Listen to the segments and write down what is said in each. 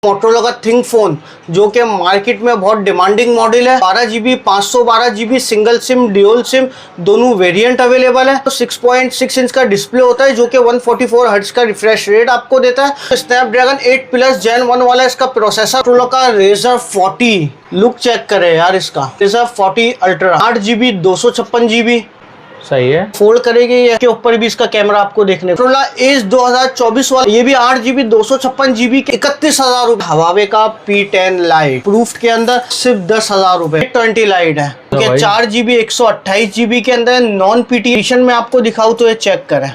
Motorola का think phone जो कि मार्केट में बहुत डिमांडिंग मॉडल है। 12GB 512GB single SIM dual SIM दोनों वेरिएंट अवेलेबल है। तो 6.6 इंच का डिस्प्ले होता है जो कि 144 हर्ट्ज का रिफ्रेश रेट आपको देता है। स्नैपड्रैगन 8 प्लस Gen 1 वाला इसका प्रोसेसर। मोटोरोला का Razr 40 लुक चेक करे यार इसका। Razr 40 अल्ट्रा 8GB 256GB सही है। फोल्ड करेगी के ऊपर भी इसका कैमरा आपको देखने को। मोटोरोला एज 2024 वाला ये भी 8GB 256GB के 31,000 रुपए। हवावे का P10 लाइट प्रूफ के अंदर सिर्फ 10,000 रुपए। 20 लाइट है 4GB 128GB के अंदर। नॉन पीटी एडिशन में आपको दिखाऊं तो ये चेक करें,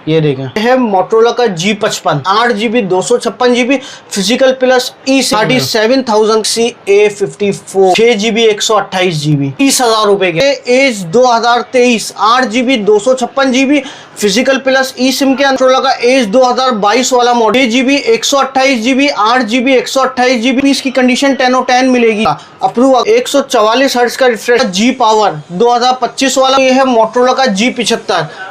ये देखें है मोटोरोला का G55 8GB 256GB physical plus E37,000 A54 6GB 128GB 30,000 रुपए के। Edge 2023 8GB 256GB physical plus e SIM के। मोटोरोला का एज 2022 वाला model 6GB 128GB 8GB 128GB। इसकी कंडीशन 10/10 मिलेगी। अप्रूव 144 हर्ट्ज का रिफ्रेश। G पावर 2025 वाला ये है मोटोरोला का G75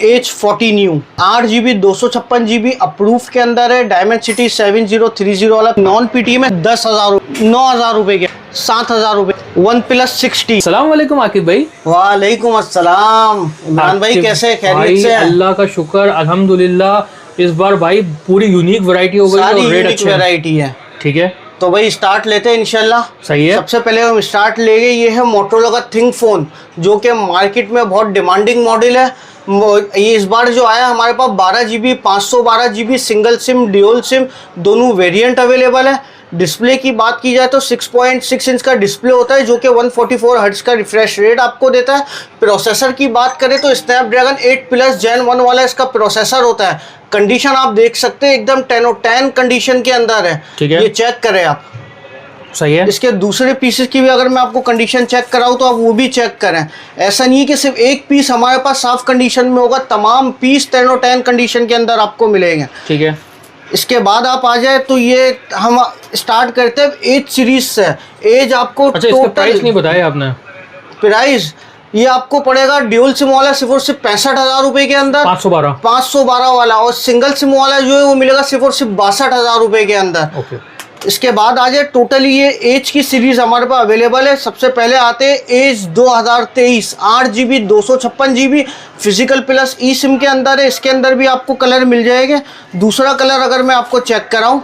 H40 new 8GB 256GB approve के अंदर है। डायमंड सिटी 7030 वाला नॉन पीटी में 10,000 9,000 रुपए के 7,000 रुपए। OnePlus 60। अस्सलाम वालेकुम आकिब भाई। वालेकुम अस्सलाम इमरान भाई, कैसे खैरियत से? अल्लाह का शुक्र अल्हम्दुलिल्लाह। इस बार भाई पूरी यूनिक वैरायटी हो गई है और रेट अच्छी वैरायटी है। ठीक है, तो भाई स्टार्ट लेते हैं इंशाल्लाह। सही है। सबसे पहले हम स्टार्ट लेंगे, ये है मोटोरोला का थिंक फोन जो कि मार्केट में बहुत डिमांडिंग मॉडल है। ये इस बार जो आया हमारे पास 12GB 512GB single SIM dual SIM दोनों वेरिएंट अवेलेबल है। डिस्प्ले की बात की जाए तो 6.6 इंच का डिस्प्ले होता है जो कि 144 हर्ट्ज का रिफ्रेश रेट आपको देता है। प्रोसेसर की बात करें तो स्नैपड्रैगन 8 प्लस Gen 1 वाला इसका प्रोसेसर होता है। कंडीशन आप देख सकते हैं एकदम 10/10 कंडीशन के अंदर है। ठीक है, ये चेक करें आप। सही है। इसके दूसरे पीसेस की भी अगर मैं आपको कंडीशन चेक कराऊं तो आप वो भी चेक करें। ऐसा नहीं है कि सिर्फ एक पीस हमारे पास साफ कंडीशन में होगा, तमाम पीस 10/10 कंडीशन के अंदर आपको मिलेंगे। ठीक है, इसके बाद आप आ जाए तो ये हम स्टार्ट करते हैं एज सीरीज से। एज आपको अच्छा, इसका प्राइस नहीं बताया आपने। प्राइस ये आपको पड़ेगा ड्यूल सिम वाला सिर्फ और सिर्फ 65,000 रुपए के अंदर। 512 वाला। और सिंगल सिम वाला जो है वो मिलेगा सिर्फ और सिर्फ 62,000 रुपए के अंदर। ओके। इसके बाद आ जाए टोटली ये एज की सीरीज हमारे पास अवेलेबल है। सबसे पहले आते हैं Edge 2023 8GB 256GB physical plus e SIM के अंदर है। इसके अंदर भी आपको कलर मिल जाएंगे। दूसरा कलर अगर मैं आपको चेक कराऊं,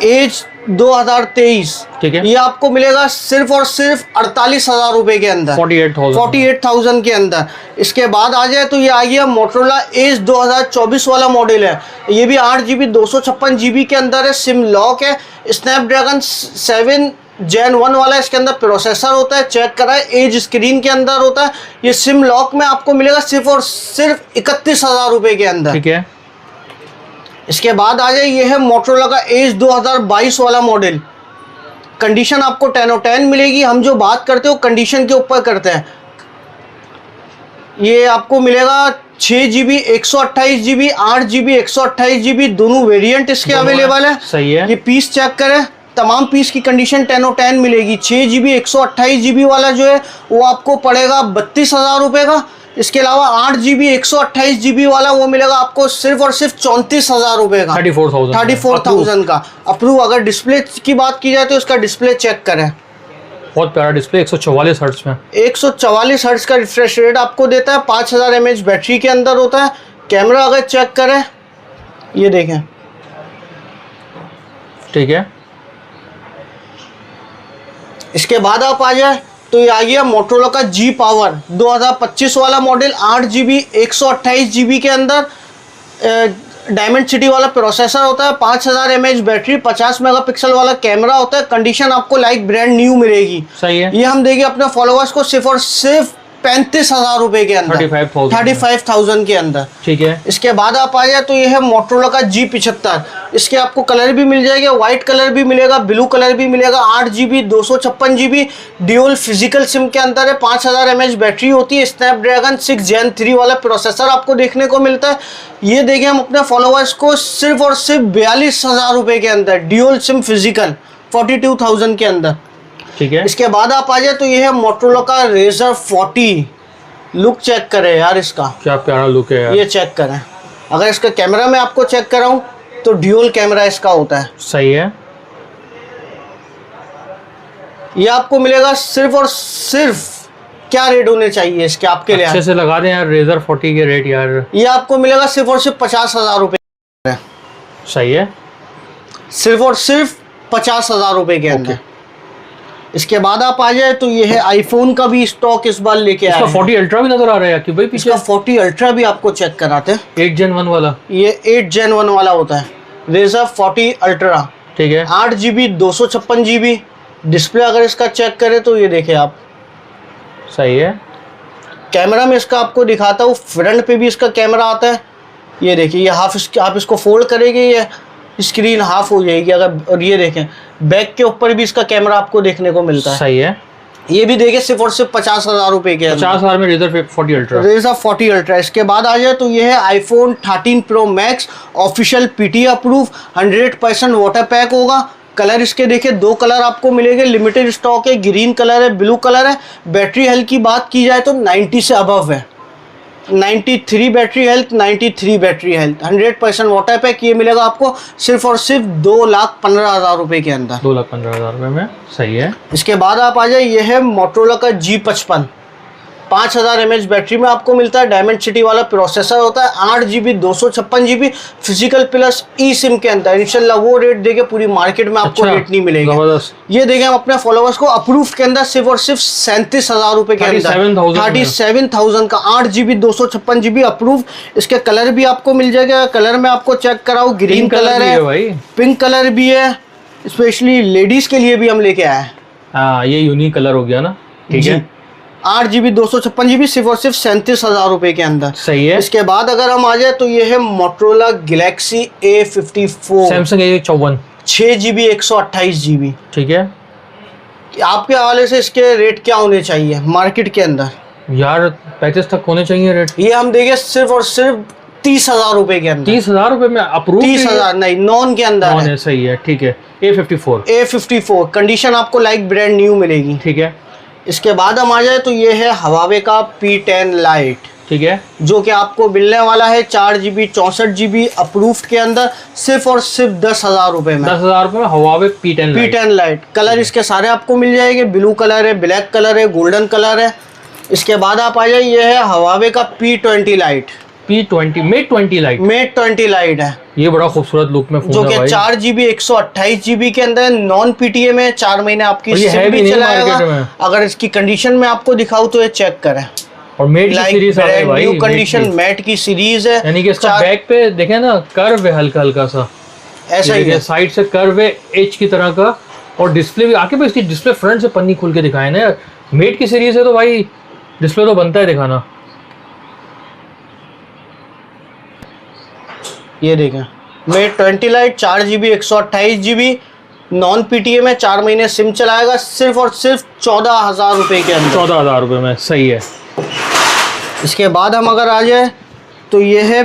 एज 2023 ठीक है, ये आपको मिलेगा सिर्फ और सिर्फ 48,000 रुपए के अंदर। 48,000 के अंदर। इसके बाद आ जाए तो ये आ गया मोटोरोला एज 2024 वाला मॉडल है। ये भी 8GB 256GB के अंदर है। सिम लॉक है। स्नैपड्रैगन 7 Gen 1 वाला इसके अंदर प्रोसेसर होता है। चेक करा है, एज स्क्रीन के अंदर होता है। ये सिम लॉक में आपको मिलेगा सिर्फ और सिर्फ 31,000 रुपए के अंदर। ठीक है। इसके बाद आ जाए ये है मोटोरोला का एज 2022 वाला मॉडल। कंडीशन आपको 10/10 मिलेगी। हम जो बात करते हो कंडीशन के ऊपर करते हैं। ये आपको मिलेगा 6GB 128GB 8GB 128GB दोनों वेरिएंट इसके अवेलेबल है। सही है। ये पीस चेक करें, तमाम पीस की कंडीशन 10/10 मिलेगी। 6GB 128GB वाला जो है वो आपको पड़ेगा 32,000 रुपए का। इसके अलावा 8GB 128GB वाला वो मिलेगा आपको सिर्फ और सिर्फ 34,000 रुपए का। 34,000 का अप्रूव। अगर डिस्प्ले की बात की जाए तो इसका डिस्प्ले चेक करें, बहुत प्यारा डिस्प्ले 144 हर्ट्ज में। 144 हर्ट्ज का रिफ्रेश रेट आपको देता है। 5000 mAh बैटरी के अंदर होता है। कैमरा अगर चेक करें, ये देखें। ठीक है। इसके बाद आप आ जाए तो ये आ गया मोटोरोला का G पावर 2025 वाला मॉडल 8GB 128GB के अंदर। डायमंड सिटी वाला प्रोसेसर होता है। 5000 mAh बैटरी, 50 मेगापिक्सल वाला कैमरा होता है। कंडीशन आपको लाइक ब्रांड न्यू मिलेगी। सही है। ये हम देंगे अपने फॉलोअर्स को सिर्फ और सिर्फ 35,000 रुपए के अंदर। 35,000 के अंदर। ठीक है। इसके बाद आप आ जाए तो ये है मोटोरोला का G75। इसके आपको कलर भी मिल जाएगा, व्हाइट कलर भी मिलेगा, ब्लू कलर भी मिलेगा। 8GB 256GB dual physical SIM के अंदर है। 5000 mAh बैटरी होती है। स्नैपड्रैगन 6 Gen 3 वाला प्रोसेसर आपको देखने को मिलता है। ये देखें हम अपने फॉलोअर्स को सिर्फ और सिर्फ 42,000 रुपए के अंदर ड्यूल सिम फिजिकल 42,000 के अंदर। ठीक है। इसके बाद आप आ जाए तो ये है मोटोरोला का Razr 40 लुक चेक करें यार इसका। क्या प्यारा लुक है यार। ये चेक करें। अगर इसका कैमरा मैं आपको चेक कराऊं तो ड्यूल कैमरा इसका होता है। सही है। ये आपको मिलेगा सिर्फ और सिर्फ, क्या रेट होने चाहिए इसके आपके लिए? अच्छे से लगा दें यार रेजर 40 के रेट यार। ये आपको मिलेगा सिर्फ और सिर्फ 50,000 रुपए। सही है। सिर्फ और सिर्फ 50,000 रुपए के अंदर। इसके बाद आप आ जाए तो ये है आईफोन का भी स्टॉक इस बार लेके आया इसका 40 अल्ट्रा भी नजर आ रहा है कि भाई पीछे? इसका 40 अल्ट्रा भी आपको चेक कराते हैं। 8 Gen 1 वाला। ये 8 Gen 1 वाला होता है, रेजर 40 अल्ट्रा। ठीक है। 8GB 256GB display. अगर इसका चेक करें तो ये देखें आप, सही है। कैमरा में इसका आपको दिखाता हूँ, फ्रंट पे भी इसका कैमरा आता है। ये देखिए, ये आप इसको फोल्ड करेंगे, ये स्क्रीन हाफ हो जाएगी अगर। और ये देखें बैक के ऊपर भी इसका कैमरा आपको देखने को मिलता है। सही है। ये भी देखिए सिर्फ और सिर्फ 50,000 रुपए के। 50,000 में रेजर 40 अल्ट्रा। Razor 40 ultra. इसके बाद आ जाए तो ये है iPhone 13 pro max official PT approve, 100% water pack होगा। कलर इसके देखिए 2 कलर आपको मिलेंगे, लिमिटेड स्टॉक है, ग्रीन कलर है, ब्लू कलर है। बैटरी हेल्थ की बात की जाए तो 90 से अबव है, 93 battery health, 93 battery health, 100% water pack. ये मिलेगा आपको सिर्फ और सिर्फ 2,15,000 रुपए के अंदर। 2,15,000 रुपए में। सही है। इसके बाद आप आ जाए, ये है मोटरोला का G55, 5000 mAh बैटरी में आपको मिलता है। डायमंड सिटी वाला प्रोसेसर होता है, 8GB 256GB physical plus e SIM के अंदर। इंशाल्लाह वो रेट देके पूरी मार्केट में आपको रेट नहीं मिलेगा। ये देखें हम अपने फॉलोअर्स को अप्रूव के अंदर सिर्फ और सिर्फ 37,000 रुपए के अंदर, 37,000 का 8GB 256GB अप्रूव। इसके कलर भी आपको मिल जाएगा। कलर में आपको चेक कराओ, ग्रीन कलर है, पिंक कलर भी है, स्पेशली लेडीज के लिए भी हम लेके आए हैं। हाँ, ये यूनिक कलर हो गया ना। ठीक है। 8GB 256GB सिर्फ और सिर्फ 37,000 रुपए के अंदर। सही है। इसके बाद अगर हम आ जाए तो ये है Motorola Galaxy A54, Samsung A54, 6GB 128GB। ठीक है। आपके हवाले से इसके रेट क्या होने चाहिए मार्केट के अंदर? यार 35 तक होने चाहिए रेट। ये हम देंगे सिर्फ और सिर्फ 30,000 रुपए के अंदर। 30,000 रुपए में अप्रूव? 30,000 नहीं, नॉन के अंदर है। सही है। ठीक है। A54 कंडीशन आपको लाइक ब्रांड न्यू मिलेगी। ठीक है। इसके बाद हम आ जाए तो ये है हवावे का P10 लाइट, ठीक है, जो कि आपको मिलने वाला है 4GB 64GB अप्रूव्ड के अंदर सिर्फ और सिर्फ 10,000 रुपए में। 10,000 रुपए में हवावे P10 लाइट। कलर इसके सारे आपको मिल जाएंगे, ब्लू कलर है, ब्लैक कलर है, गोल्डन कलर है। इसके बाद आप आ जाए, ये है हवावे का P20 लाइट, मेट 20 लाइट है। ये बड़ा खूबसूरत लुक में फोन जो है कि भाई। 4GB 128GB के अंदर नॉन PTA में 4 महीने आपकी ये सिम भी चलाएगा। मार्केट में। अगर इसकी कंडीशन में आपको दिखाऊं तो ये चेक करें, और मेट की सीरीज आ गई भाई, न्यू कंडीशन मैट की सीरीज है। यानी कि इसका बैक पे देखें ना, कर्व है हल्का हल्का सा, ऐसा ही है, साइड से कर्व है एच की तरह का। और डिस्प्ले भी आके पे इसकी डिस्प्ले फ्रंट से पन्नी खुल के दिखाए ना यार। मेट की सीरीज है तो भाई डिस्प्ले तो बनता है दिखाना। ये देखें met 20 light 4GB 128GB non PTA में 4 महीने सिम चलाएगा सिर्फ और सिर्फ 14,000 रुपए के अंदर। 14,000 रुपए में। सही है। इसके बाद हम अगर आ जाए तो ये है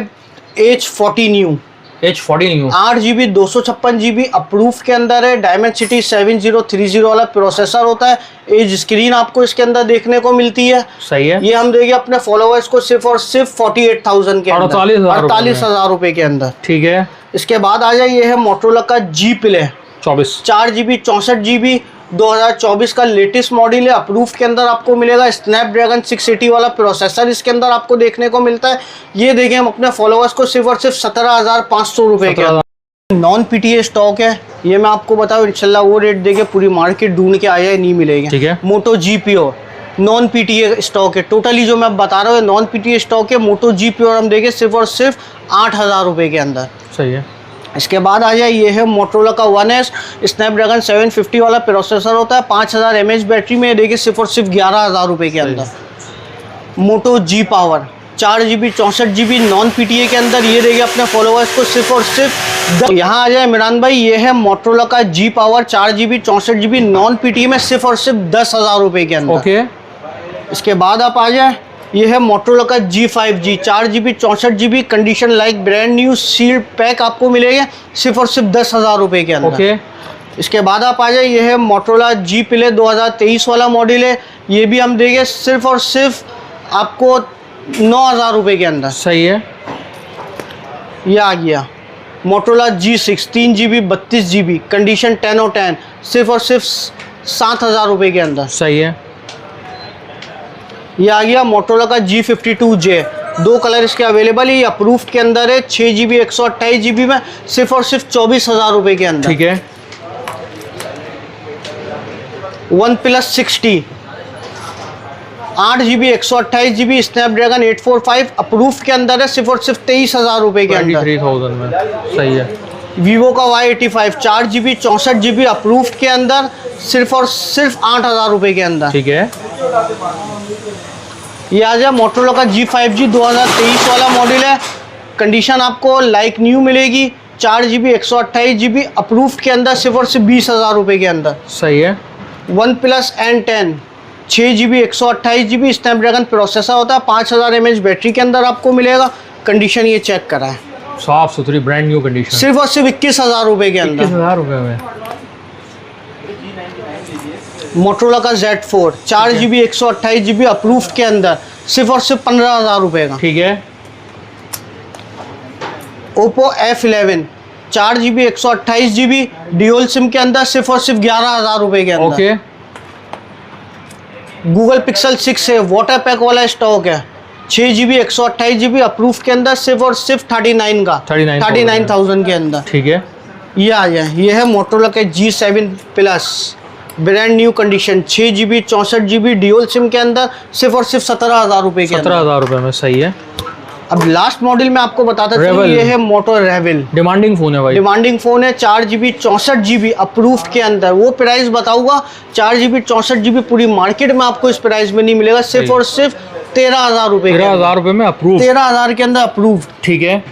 H40 new, 8GB 256GB approve के अंदर है। डायमंड सिटी 7030 वाला प्रोसेसर होता है। एज स्क्रीन आपको इसके अंदर देखने को मिलती है। सही है। ये हम देंगे अपने फॉलोअर्स को सिर्फ और सिर्फ 48,000 के अंदर, 48,000 रुपए के अंदर। ठीक है। इसके बाद आ जाए, ये है मोटरोला का G Play 24, 4GB 64GB 2024 का लेटेस्ट मॉडल है। अप्रूव के अंदर आपको मिलेगा स्नैपड्रैगन 680 वाला प्रोसेसर इसके अंदर आपको देखने को मिलता है। ये देखें हम अपने फॉलोअर्स को सिर्फ और सिर्फ 17,500 रुपए के अंदर। नॉन PTA स्टॉक है, ये मैं आपको बताऊं इंशाल्लाह वो रेट देके पूरी मार्केट ढूंढ के आया नहीं मिलेगा। ठीक है। मोटो G Pure non PTA stock है। टोटली जो मैं बता रहा हूँ नॉन PTA स्टॉक है। मोटो G Pure हम देंगे सिर्फ और सिर्फ 8,000 रुपए के अंदर। सही है। इसके बाद आ जाए, ये है मोटरोला का 1S स्नैपड्रैगन 750 वाला प्रोसेसर होता है। 5000 mAh बैटरी में देखिए सिर्फ और सिर्फ 11,000 रुपए के अंदर। मोटो G Power 4GB 64GB non PTA के अंदर, ये देखिए अपने फॉलोअर्स को सिर्फ और सिर्फ। यहाँ आ जाए इमरान भाई, ये है मोटरोला का G Power 4GB 64GB non PTA में सिर्फ और सिर्फ 10,000 रुपए के अंदर। ओके। इसके बाद आप आ जाए, ये है मोटरोला का G5G 4GB 64GB condition like brand new sealed pack आपको मिलेगा सिर्फ और सिर्फ 10,000 रुपए के अंदर। ओके। इसके बाद आप आ जाए, ये है मोटरोला G Play 2023 वाला मॉडल है। ये भी हम देंगे सिर्फ और सिर्फ आपको 9,000 रुपए के अंदर। सही है। ये आ गया Motorola G6 3GB 32GB condition 10 और 10 सिर्फ और सिर्फ 7,000 रुपये के अंदर। सही है। ये आ गया मोटोरोला का G52J, 2 कलर इसके अवेलेबल है, ये अप्रूव्ड के अंदर है 6GB 128GB में सिर्फ और सिर्फ 24,000 रुपये के अंदर। ठीक है। OnePlus 60 8GB 128GB Snapdragon 845 approved के अंदर है सिर्फ और सिर्फ 23,000 रुपये के अंदर। 23,000 में। सही है। वीवो का Y85 4GB 64GB अप्रूव्ड के अंदर सिर्फ और सिर्फ 8,000 रुपये के अंदर। ठीक है। ये आ जाए मोटोरोला का G5G 2023 वाला मॉडल है, कंडीशन आपको लाइक न्यू मिलेगी, 4GB 128GB अप्रूव्ड के अंदर सिर्फ और सिर्फ 20,000 रुपये के अंदर। सही है। OnePlus N10 6GB 128GB Snapdragon processor होता है, 5000 mAh बैटरी के अंदर आपको मिलेगा, कंडीशन ये चेक करा है, साफ सुथरी ब्रांड न्यू कंडीशन, सिर्फ और सिर्फ 21,000 रुपये के अंदर। 21,000 रुपये में। मोटोरोला का Z4 4GB 128GB अप्रूव्ड के अंदर सिर्फ और सिर्फ 15,000 रुपये का। ठीक है। Oppo F11 4GB 128GB dual SIM के अंदर सिर्फ और सिर्फ 11,000 रुपये के अंदर। ओके। गूगल पिक्सल 6 है, वाटर पैक वाला स्टॉक है, 6GB 128GB अप्रूव्ड के अंदर सिर्फ और सिर्फ 39 का 39,000 के अंदर। ठीक है। ये आ जाए, ये है मोटोरोला के G7 plus brand new condition 6GB 64GB dual SIM के अंदर सिर्फ और सिर्फ 17,000 रुपये के अंदर। 17,000 रुपये में। सही है। अब लास्ट मॉडल में आपको बताता चलूं, ये है मोटो रेवल, डिमांडिंग फोन है भाई, डिमांडिंग फोन है, 4GB 64GB अप्रूव्ड के अंदर। वो प्राइस बताऊंगा, 4GB 64GB पूरी मार्केट में आपको इस प्राइस में नहीं मिलेगा, सिर्फ और सिर्फ 13,000 रुपये। 13,000 रुपये में अप्रूव, 13,000 के अंदर अप्रूव्ड। ठीक है।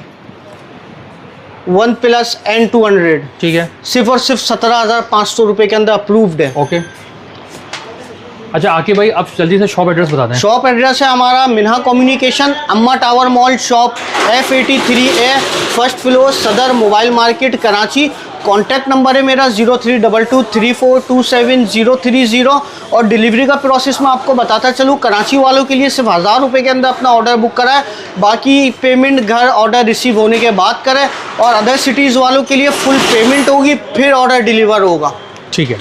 OnePlus N200 ठीक है। सिर्फ और सिर्फ 17,500 रुपये के अंदर अप्रूव्ड है। ओके। अच्छा आके भाई अब जल्दी से शॉप एड्रेस बता दें। शॉप एड्रेस है हमारा Minha Communication, Amma Tower Mall, shop F83A, first floor, Saddar mobile market, Karachi. Contact number है मेरा 0322342730 और डिलीवरी का प्रोसेस मैं आपको बताता चलूँ, कराची वालों के लिए सिर्फ 1,000 रुपये के अंदर अपना ऑर्डर बुक कराए, बाकी पेमेंट घर ऑर्डर रिसीव होने के बाद करें, और अदर सिटीज़ वालों के लिए फुल पेमेंट होगी फिर ऑर्डर डिलीवर होगा। ठीक है।